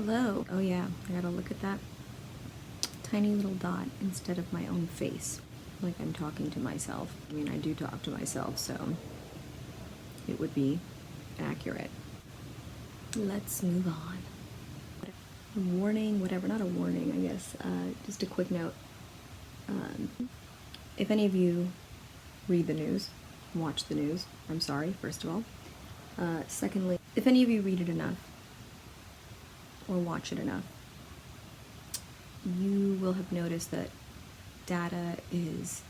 Hello. Oh yeah, I gotta look at that tiny little dot instead of my own face. Like I'm talking to myself. I mean, I do talk to myself, so it would be accurate. Let's move on. A warning, whatever, not a warning, I guess. Just a quick note. If any of you read the news, watch the news, I'm sorry, first of all. Secondly, if any of you read it enough, or watch it enough, you will have noticed that data it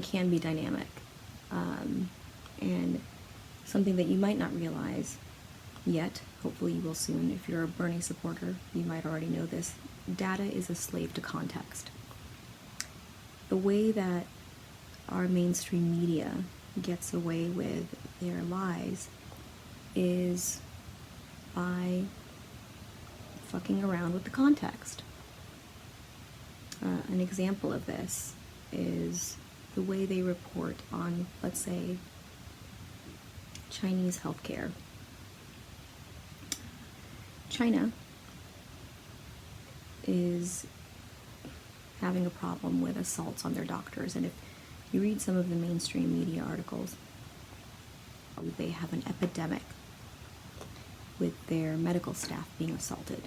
can be dynamic, and something that you might not realize yet, hopefully you will soon. If you're a Bernie supporter, you might already know this. Data is a slave to context. The way that our mainstream media gets away with their lies is by fucking around with the context. An example of this is the way they report on, let's say, Chinese healthcare. China is having a problem with assaults on their doctors, and if you read some of the mainstream media articles, they have an epidemic with their medical staff being assaulted.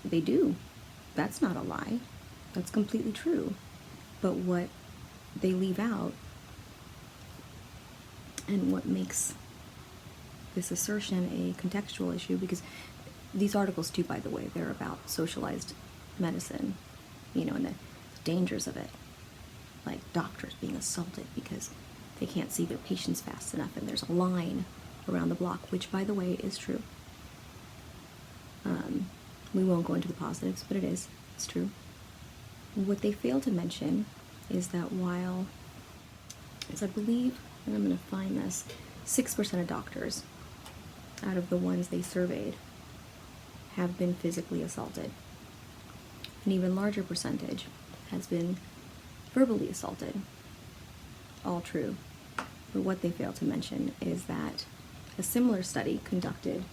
They do. That's not a lie. That's completely true. But what they leave out, and what makes this assertion a contextual issue, because these articles too, by the way, they're about socialized medicine, and the dangers of it. Like doctors being assaulted because they can't see their patients fast enough and there's a line around the block, which, by the way, is true. We won't go into the positives, but it's true. What they fail to mention is that while, as I believe, and I'm going to find this, 6% of doctors out of the ones they surveyed have been physically assaulted. An even larger percentage has been verbally assaulted. All true. But what they fail to mention is that a similar study conducted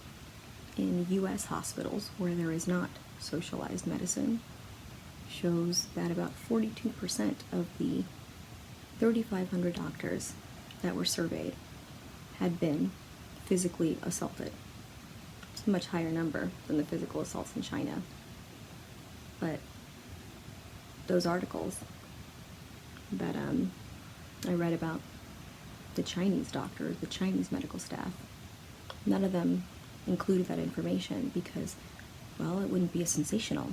in U.S. hospitals where there is not socialized medicine shows that about 42% of the 3,500 doctors that were surveyed had been physically assaulted. It's a much higher number than the physical assaults in China. But those articles that I read about the Chinese doctors, the Chinese medical staff, none of them included that information because, well, it wouldn't be as sensational.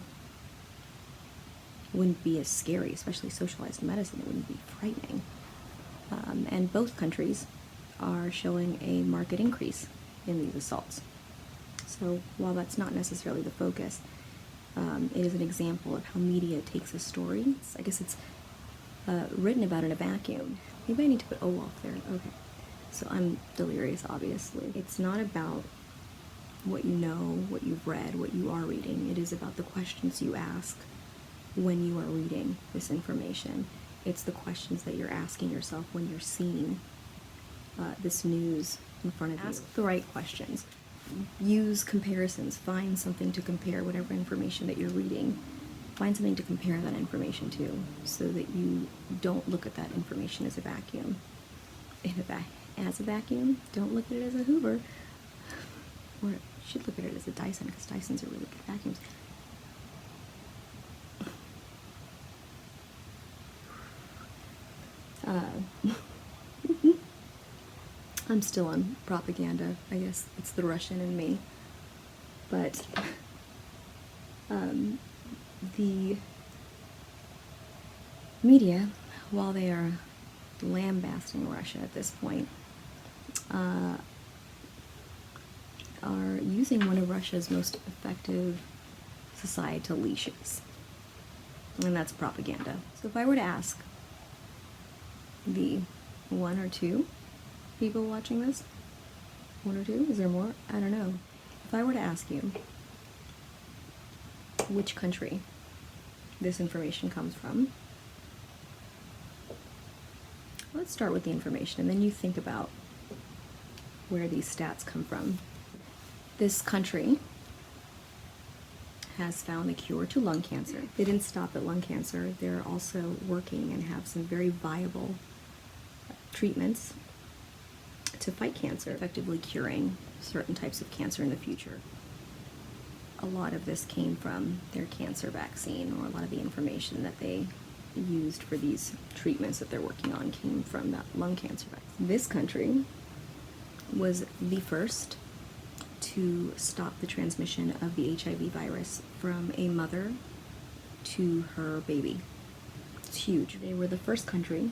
It wouldn't be as scary, especially socialized medicine. It wouldn't be frightening. And both countries are showing a marked increase in these assaults. So while that's not necessarily the focus, it is an example of how media takes a story. I guess it's written about in a vacuum. Maybe I need to put O off there. Okay. So I'm delirious, obviously. It's not about what you know, what you've read, what you are reading. It is about the questions you ask when you are reading this information. It's the questions that you're asking yourself when you're seeing this news in front of you. Ask the right questions. Use comparisons. Find something to compare whatever information that you're reading. Find something to compare that information to so that you don't look at that information as a vacuum. As a vacuum, don't look at it as a Hoover. Or you should look at it as a Dyson, because Dysons are really good vacuums. I'm still on propaganda. I guess it's the Russian in me. But the media, while they are lambasting Russia at this point, are using one of Russia's most effective societal leashes. And that's propaganda. So if I were to ask the one or two people watching this, one or two, is there more? I don't know. If I were to ask you which country this information comes from, let's start with the information, and then you think about where these stats come from. This country has found a cure to lung cancer. They didn't stop at lung cancer. They're also working and have some very viable treatments to fight cancer, effectively curing certain types of cancer in the future. A lot of this came from their cancer vaccine, or a lot of the information that they used for these treatments that they're working on came from that lung cancer vaccine. This country was the first to stop the transmission of the HIV virus from a mother to her baby. It's huge. They were the first country,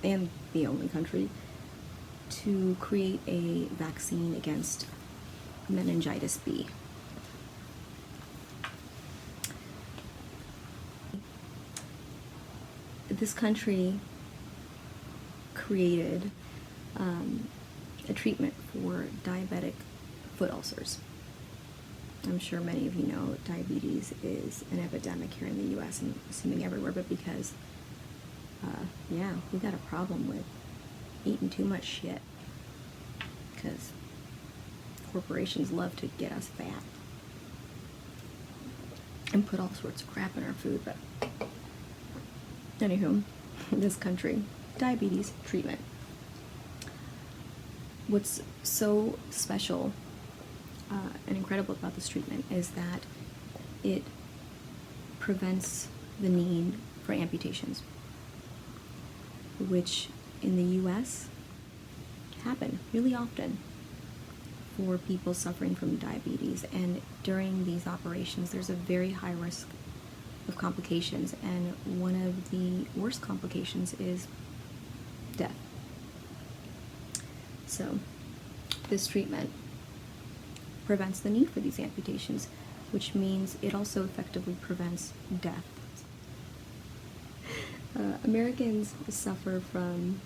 and the only country, to create a vaccine against meningitis B. This country created a treatment for diabetic foot ulcers. I'm sure many of you know diabetes is an epidemic here in the US, and assuming everywhere, but because, yeah, we got a problem with eating too much shit, because corporations love to get us fat and put all sorts of crap in our food. But anywho, this country, diabetes treatment. What's so special and incredible about this treatment is that it prevents the need for amputations, which in the US happen really often for people suffering from diabetes. And during these operations, there's a very high risk of complications, and one of the worst complications is death. So this treatment prevents the need for these amputations, which means it also effectively prevents death. Americans suffer from,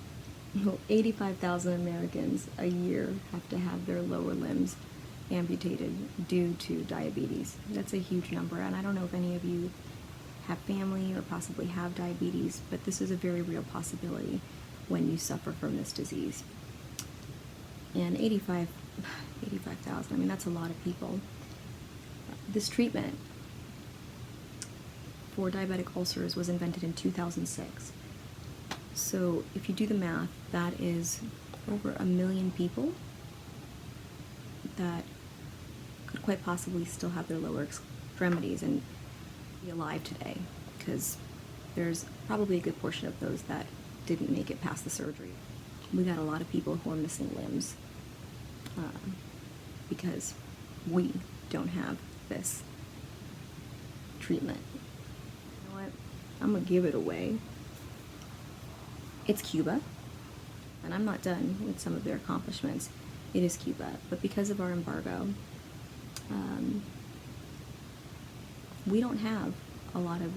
85,000 Americans a year have to have their lower limbs amputated due to diabetes. That's a huge number, and I don't know if any of you have family or possibly have diabetes, but this is a very real possibility when you suffer from this disease. And 85,000, I mean, that's a lot of people. This treatment for diabetic ulcers was invented in 2006. So if you do the math, that is over 1 million people that could quite possibly still have their lower extremities and be alive today, because there's probably a good portion of those that didn't make it past the surgery. We got a lot of people who are missing limbs because we don't have this treatment. You know what? I'm gonna give it away. It's Cuba, and I'm not done with some of their accomplishments. It is Cuba, but because of our embargo, we don't have a lot of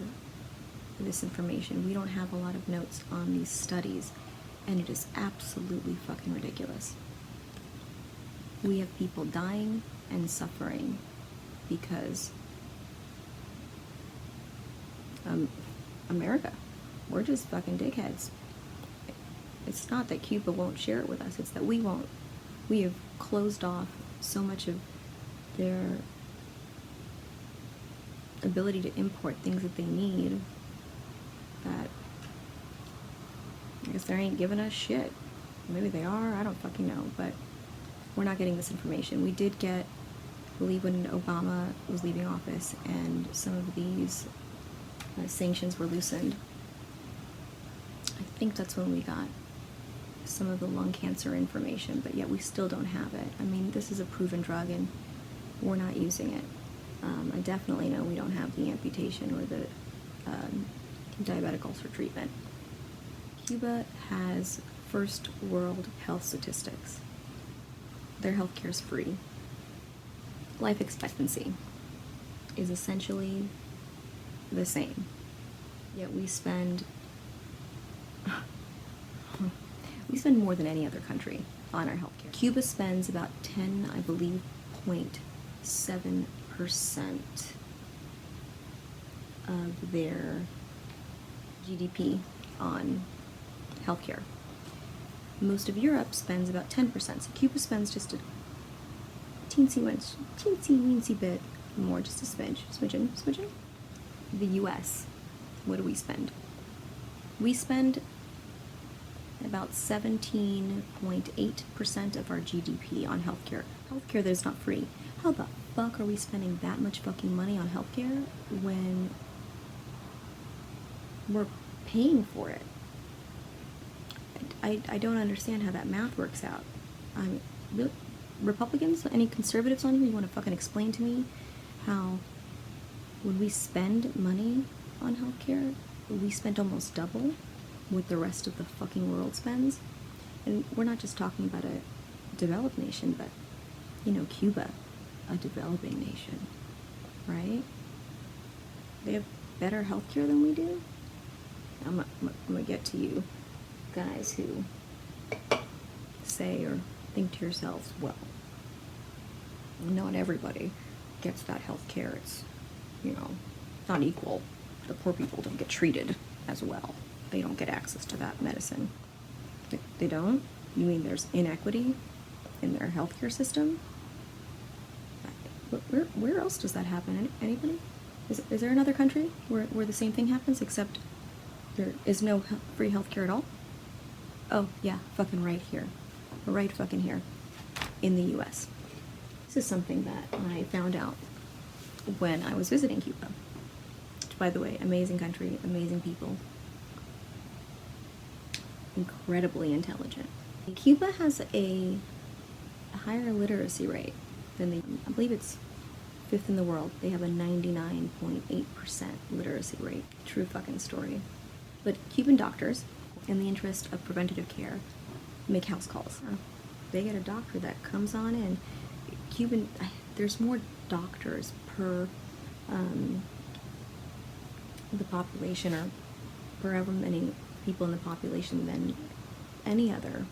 this information. We don't have a lot of notes on these studies, and it is absolutely fucking ridiculous. We have people dying and suffering because America, we're just fucking dickheads. It's not that Cuba won't share it with us, it's that we won't. We have closed off so much of their ability to import things that they need that I guess they ain't giving us shit. Maybe they are, I don't fucking know, but we're not getting this information. We did get, I believe when Obama was leaving office and some of these sanctions were loosened, I think that's when we got some of the lung cancer information, but yet we still don't have it. I mean, this is a proven drug and we're not using it. I definitely know we don't have the amputation or the diabetic ulcer treatment. Cuba has first world health statistics. Their healthcare is free. Life expectancy is essentially the same. Yet we spend more than any other country on our healthcare. Cuba spends about 10, I believe, 0.7% of their GDP on healthcare. Most of Europe spends about 10%. So Cuba spends just a teensy weensy bit more, just a smidgen. The US, what do we spend? We spend about 17.8% of our GDP on healthcare. Healthcare that is not free. How the fuck are we spending that much fucking money on healthcare when we're paying for it? I don't understand how that math works out. Republicans, any conservatives on here, you want to fucking explain to me how when we spend money on healthcare, we spend almost double what the rest of the fucking world spends? And we're not just talking about a developed nation, but, you know, Cuba, a developing nation, right? They have better healthcare than we do? I'm gonna get to you guys who say or think to yourselves, well, not everybody gets that healthcare. It's, you know, not equal. The poor people don't get treated as well. They don't get access to that medicine. They don't? You mean there's inequity in their healthcare system? Where else does that happen? Anybody? Is there another country where the same thing happens, except there is no free healthcare at all? Oh, yeah, fucking right here. Right fucking here. In the US. This is something that I found out when I was visiting Cuba. Which, by the way, amazing country, amazing people. Incredibly intelligent. Cuba has a higher literacy rate than I believe it's 5th in the world. They have a 99.8% literacy rate. True fucking story. But Cuban doctors, in the interest of preventative care, make house calls. They get a doctor that comes on in. There's more doctors per the population, or per however many people in the population, than any other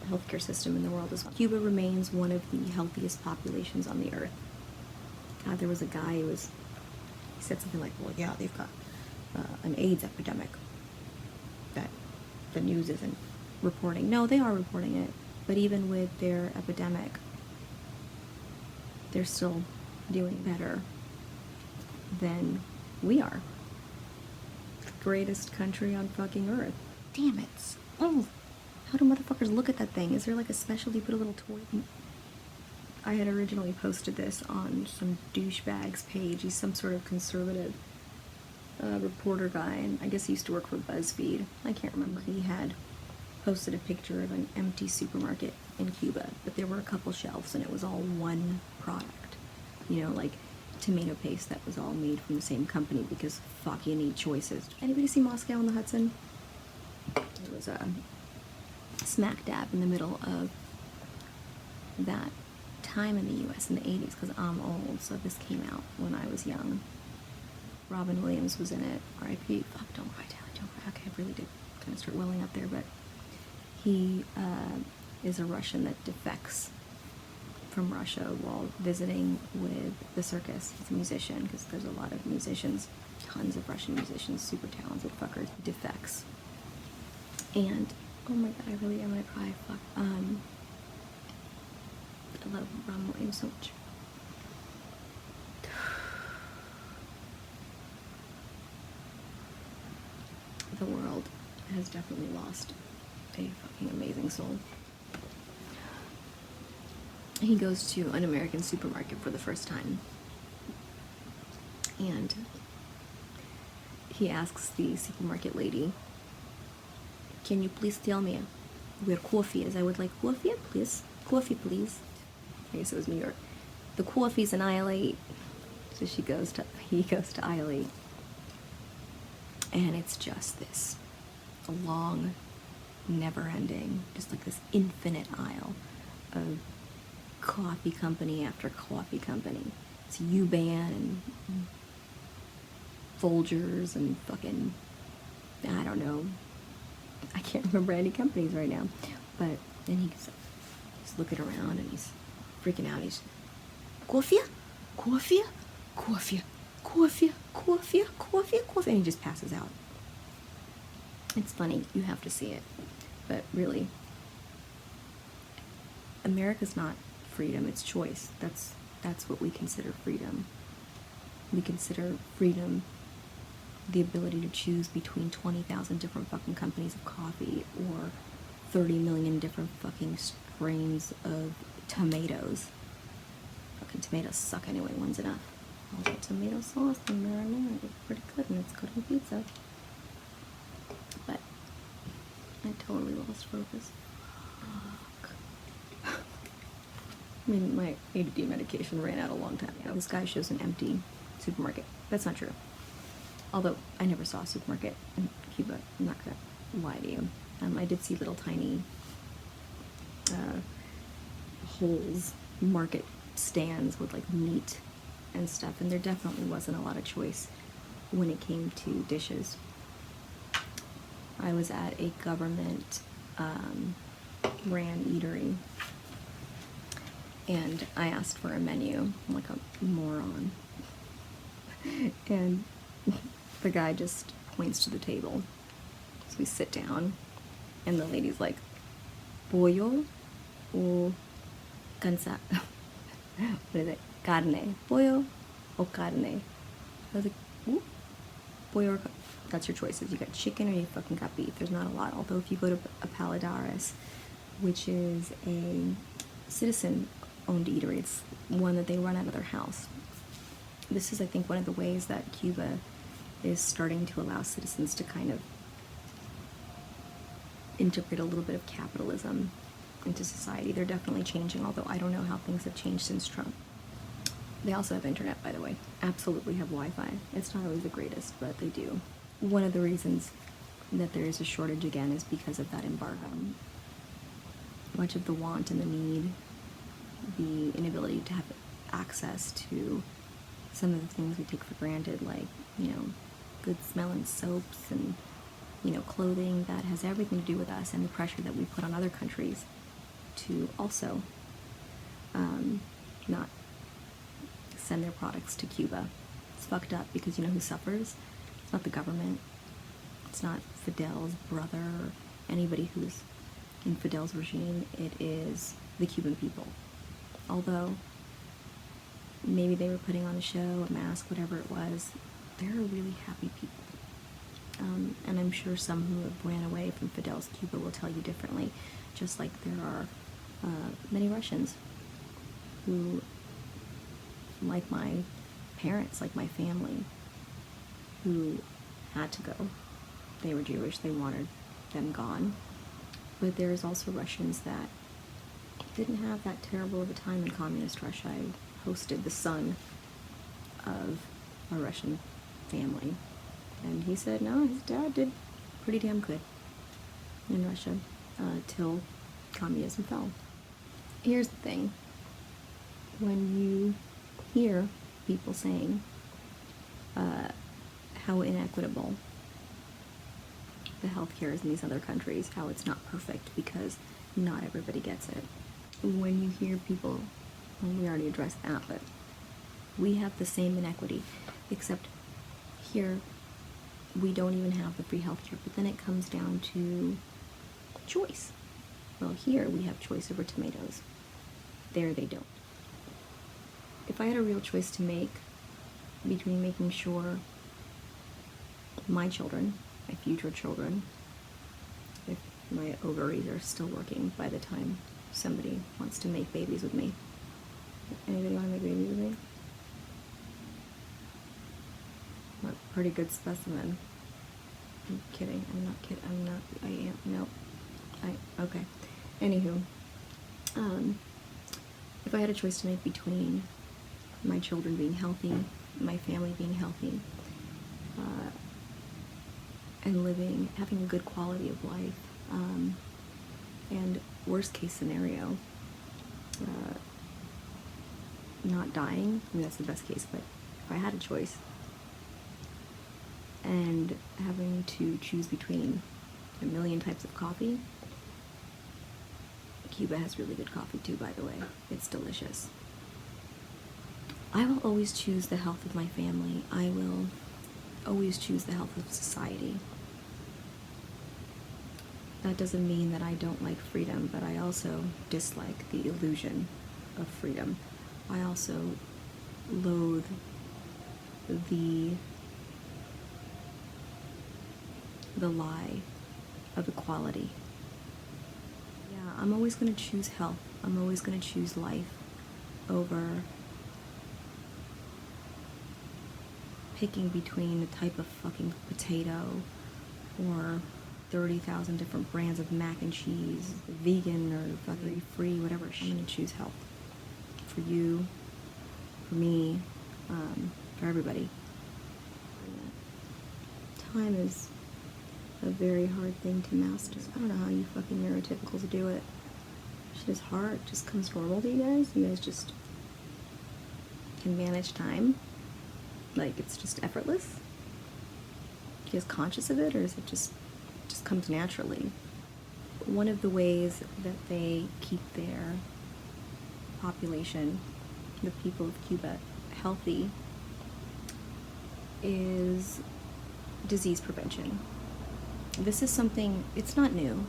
healthcare system in the world as well. Cuba remains one of the healthiest populations on the earth. God, there was a guy he said something like, well, yeah, they've got an AIDS epidemic that the news isn't reporting. No, they are reporting it, but even with their epidemic, they're still doing better than we are. The greatest country on fucking earth. Damn it. Oh, how do motherfuckers look at that thing? Is there like a special, you put a little toy? I had originally posted this on some douchebag's page. He's some sort of conservative reporter guy, and I guess he used to work for BuzzFeed. I can't remember. He had posted a picture of an empty supermarket in Cuba, but there were a couple shelves and it was all one product. You know, like tomato paste that was all made from the same company, because fuck, you need choices. Anybody see Moscow on the Hudson? It was smack dab in the middle of that time in the US in the 80s, because I'm old, so this came out when I was young. Robin Williams was in it. R.I.P. Fuck, don't cry, Taylor, don't cry. Okay, I really did kind of start welling up there, but he is a Russian that defects from Russia while visiting with the circus. He's a musician, because there's a lot of musicians, tons of Russian musicians, super talented fuckers, defects. And, oh my god, I really am gonna cry, fuck. I love Robin Williams so much. The world has definitely lost a fucking amazing soul. He goes to an American supermarket for the first time, and he asks the supermarket lady, can you please tell me where coffee is? I would like coffee, please. Coffee, please. I guess it was New York. The coffee's in aisle 8. So he goes to aisle 8. And it's just this long, never-ending, just like this infinite aisle of coffee company after coffee company. It's U-Ban and Folgers and fucking, I don't know, I can't remember any companies right now. But then he's looking around and he's freaking out. He's, coffee? Coffee? Coffee? Coffee, coffee, coffee, coffee, and he just passes out. It's funny, you have to see it. But really, America's not freedom, it's choice. That's what we consider freedom. We consider freedom the ability to choose between 20,000 different fucking companies of coffee or 30 million different fucking strains of tomatoes. Fucking tomatoes suck anyway, one's enough. Also tomato sauce and marinara, it's pretty good and it's good on pizza. But I totally lost focus. Fuck. I mean, my ADD medication ran out a long time ago. This guy shows an empty supermarket. That's not true. Although I never saw a supermarket in Cuba, I'm not gonna lie to you. I did see little tiny holes, market stands with like meat and stuff, and there definitely wasn't a lot of choice when it came to dishes. I was at a government ran eatery, and I asked for a menu. I'm like a moron. And the guy just points to the table. So we sit down, and the lady's like, pollo o cansa. What is it? Carne. Pollo o carne. I was like, ooh, pollo or carne. That's your choices. You got chicken or you fucking got beef. There's not a lot. Although if you go to a Paladares, which is a citizen-owned eatery, it's one that they run out of their house. This is, I think, one of the ways that Cuba is starting to allow citizens to kind of integrate a little bit of capitalism into society. They're definitely changing, although I don't know how things have changed since Trump. They also have internet, by the way. Absolutely have Wi-Fi. It's not always the greatest, but they do. One of the reasons that there is a shortage again is because of that embargo. Much of the want and the need, the inability to have access to some of the things we take for granted, like, you know, good smelling soaps and, you know, clothing that has everything to do with us, and the pressure that we put on other countries to also not send their products to Cuba. It's fucked up because you know who suffers? It's not the government. It's not Fidel's brother or anybody who's in Fidel's regime. It is the Cuban people. Although maybe they were putting on a show, a mask, whatever it was, they're really happy people. And I'm sure some who have ran away from Fidel's Cuba will tell you differently, just like there are many Russians who, like my parents, like my family, who had to go. They were Jewish, they wanted them gone. But there's also Russians that didn't have that terrible of a time in communist Russia. I hosted the son of a Russian family, and he said no, his dad did pretty damn good in Russia till communism fell. Here's the thing. When you hear people saying how inequitable the healthcare is in these other countries, how it's not perfect because not everybody gets it. When you hear people, well, we already addressed that, but we have the same inequity, except here we don't even have the free healthcare, but then it comes down to choice. Well, here we have choice over tomatoes. There they don't. If I had a real choice to make between making sure my children, my future children, if my ovaries are still working by the time somebody wants to make babies with me. Anybody want to make babies with me? I'm a pretty good specimen. I'm kidding. I'm not kidding. I'm not. I am. No. Okay. Anywho, if I had a choice to make between my children being healthy, my family being healthy, and having a good quality of life, and worst case scenario, not dying, I mean that's the best case, but if I had a choice, and having to choose between a million types of coffee, Cuba has really good coffee too, by the way. It's delicious. I will always choose the health of my family. I will always choose the health of society. That doesn't mean that I don't like freedom, but I also dislike the illusion of freedom. I also loathe the lie of equality. Yeah, I'm always going to choose health. I'm always going to choose life over picking between the type of fucking potato or 30,000 different brands of mac and cheese, vegan or fucking free, whatever. I'm going to choose health. For you, for me, for everybody. Time is a very hard thing to master. I don't know how you fucking neurotypicals do it. Shit is hard. It just comes normal to you guys. You guys just can manage time. Like, it's just effortless. You guys conscious of it, or is it just comes naturally? One of the ways that they keep their population, the people of Cuba, healthy is disease prevention. This is something, it's not new.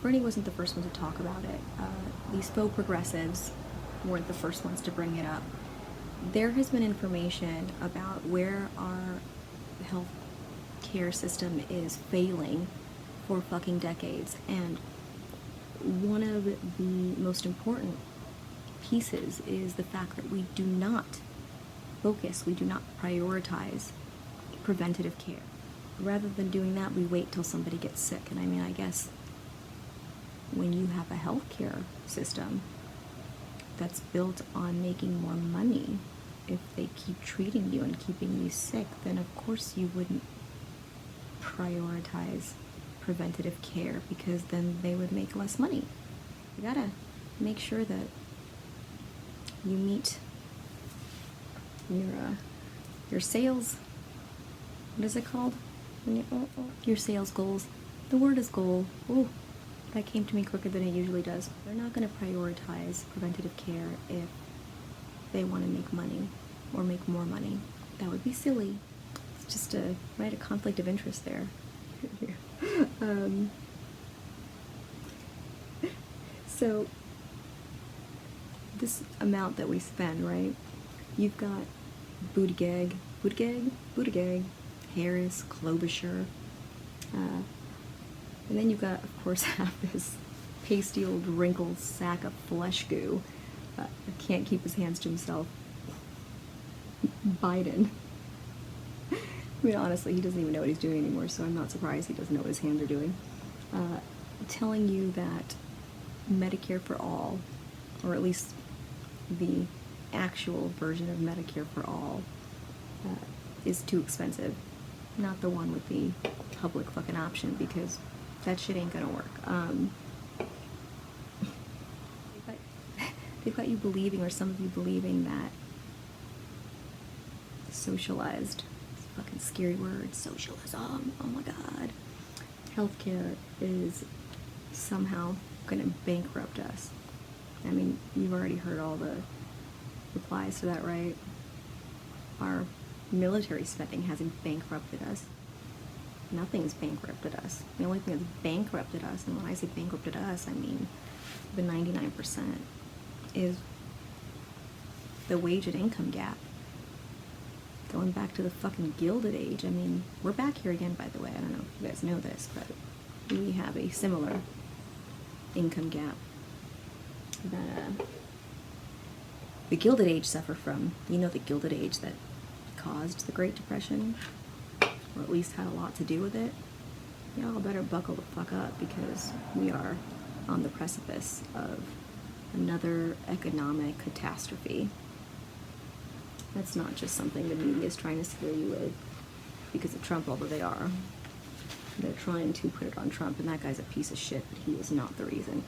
Bernie wasn't the first one to talk about it. These faux progressives weren't the first ones to bring it up. There has been information about where our health care system is failing for fucking decades, and one of the most important pieces is the fact that we do not focus, we do not prioritize preventative care. Rather than doing that, we wait till somebody gets sick. And I mean, I guess when you have a healthcare system that's built on making more money, if they keep treating you and keeping you sick, then of course you wouldn't prioritize preventative care, because then they would make less money. You gotta make sure that you meet your sales, what is it called? Your sales goals. The word is goal. Ooh, that came to me quicker than it usually does. They're not going to prioritize preventative care if they want to make money or make more money. That would be silly. It's just a conflict of interest there. So this amount that we spend, right? You've got Buttigieg, Harris, Klobuchar, and then you've got, of course, have this pasty old wrinkled sack of flesh goo that can't keep his hands to himself, Biden. I mean, honestly, he doesn't even know what he's doing anymore, so I'm not surprised he doesn't know what his hands are doing. Telling you that Medicare for all, or at least the actual version of Medicare for all, is too expensive. Not the one with the public fucking option, because that shit ain't gonna work. They've got you believing, or some of you believing, that socialized, this fucking scary word, socialism, oh my god, healthcare is somehow gonna bankrupt us. I mean, you've already heard all the replies to that, right? Our military spending hasn't bankrupted us. Nothing's bankrupted us. The only thing that's bankrupted us, and when I say bankrupted us, I mean the 99%, is the wage and income gap. Going back to the fucking Gilded Age. I mean, we're back here again, by the way. I don't know if you guys know this, but we have a similar income gap that the Gilded Age suffered from. You know, the Gilded Age that caused the Great Depression, or at least had a lot to do with it. Y'all better buckle the fuck up, because we are on the precipice of another economic catastrophe. That's not just something the media is trying to scare you with because of Trump, although they are. They're trying to put it on Trump, and that guy's a piece of shit, but he is not the reason.